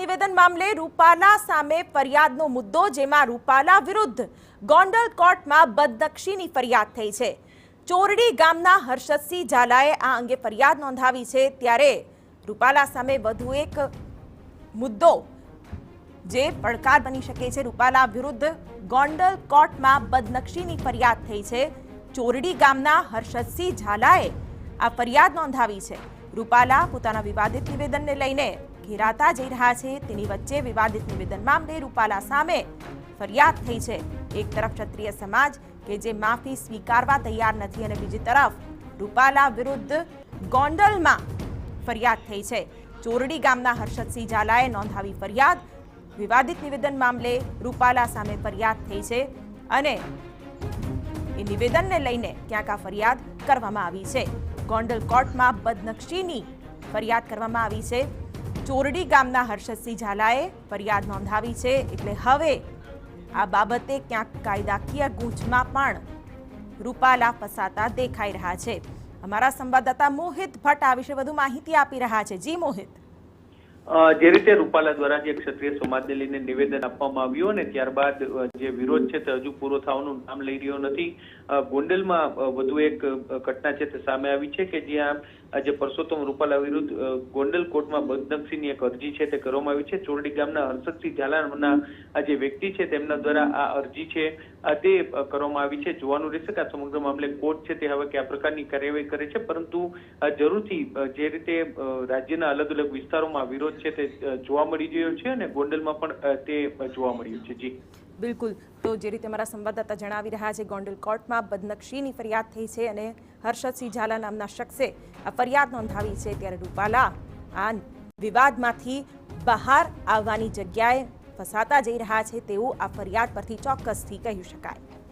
નિવેદન મામલે રૂપાલા સામે ફરિયાદનો મુદ્દો, જેમાં રૂપાલા વિરુદ્ધ ગોંડલ કોર્ટમાં બદનક્ષીની ફરિયાદ થઈ છે। ચોરડી ગામના હર્ષદસિંહ ઝાલાએ આ અંગે ફરિયાદ નોંધાવી છે। ત્યારે રૂપાલા સામે વધુ એક મુદ્દો જે પડકાર બની શકે છે। રૂપાલા વિરુદ્ધ ગોંડલ કોર્ટમાં બદનક્ષીની ફરિયાદ થઈ છે। ચોરડી ગામના હર્ષદસિંહ ઝાલાએ આ ફરિયાદ નોંધાવી છે। રૂપાલા પોતાના વિવાદિત નિવેદનને લઈને ઘેરાતા જઈ રહ્યા છે। તેની વચ્ચે વિવાદિત નિવેદન મામલે રૂપાલા સામે ફરિયાદ થઈ છે। એક તરફ ક્ષત્રિય સમાજ કે જે માફી સ્વીકારવા તૈયાર નથી અને બીજી તરફ રૂપાલા વિરુદ્ધ ગોંડલમાં ફરિયાદ થઈ છે। ચોરડી ગામના હર્ષદસિંહ ઝાલાએ નોંધાવી ફરિયાદ। વિવાદિત નિવેદન મામલે રૂપાલા સામે ફરિયાદ થઈ છે અને એ નિવેદનને લઈને ક્યાંક આ ફરિયાદ કરવામાં આવી છે। ગોંડલ કોર્ટમાં બદનક્ષીની ફરિયાદ કરવામાં આવી છે। ચોરડી ગામના હર્ષદસિંહ ઝાલાએ ફરિયાદ નોંધાવી છે, એટલે હવે આ બાબતે ક્યાંક કાયદાકીય ગૂંચમાં પણ રૂપાલા ફસાતા દેખાઈ રહ્યા છે। અમારા સંવાદદાતા મોહિત ભટ્ટ આ વિશે વધુ માહિતી આપી રહ્યા છે। જી મોહિત, જે રીતે રૂપાલા દ્વારા જે ક્ષત્રિય સમાજને લઈને નિવેદન આપવામાં આવ્યું અને ત્યારબાદ જે વિરોધ છે તે હજુ પૂરો થવાનું નામ લઈ રહ્યો નથી। ગોંડલમાં વધુ એક ઘટના છે તે સામે આવી છે કે જ્યાં જે પરસોત્તમ રૂપાલા વિરુદ્ધ ગોંડલ કોર્ટમાં બદનક્ષીની એક અરજી છે તે કરવામાં આવી છે। ચોરડી ગામના હર્ષદસિંહ ઝાલાના આ જે વ્યક્તિ છે તેમના દ્વારા આ અરજી છે તે કરવામાં આવી છે। જોવાનું રહેશે કે આ સમગ્ર મામલે કોર્ટ છે તે હવે કયા પ્રકારની કાર્યવાહી કરે છે, પરંતુ જરૂરથી જે રીતે રાજ્યના અલગ અલગ વિસ્તારોમાં વિરોધ છે તે જોવા મળી રહ્યો છે અને ગોંડલમાં પણ તે જોવા મળ્યું છે। જી બિલકુલ, તો જે રીતે અમારા સંવાદદાતા જણાવી રહ્યા છે, ગોંડલ કોર્ટમાં બદનક્ષીની ફરિયાદ થઈ છે અને હર્ષદસિંહ ઝાલા નામના શખ્સે આ ફરિયાદ નોંધાવી છે। ત્યારે રૂપાલા આ વિવાદમાંથી બહાર આવવાની જગ્યાએ ફસાતા જઈ રહ્યા છે તેવું આ ફરિયાદ પરથી ચોક્કસથી કહી શકાય।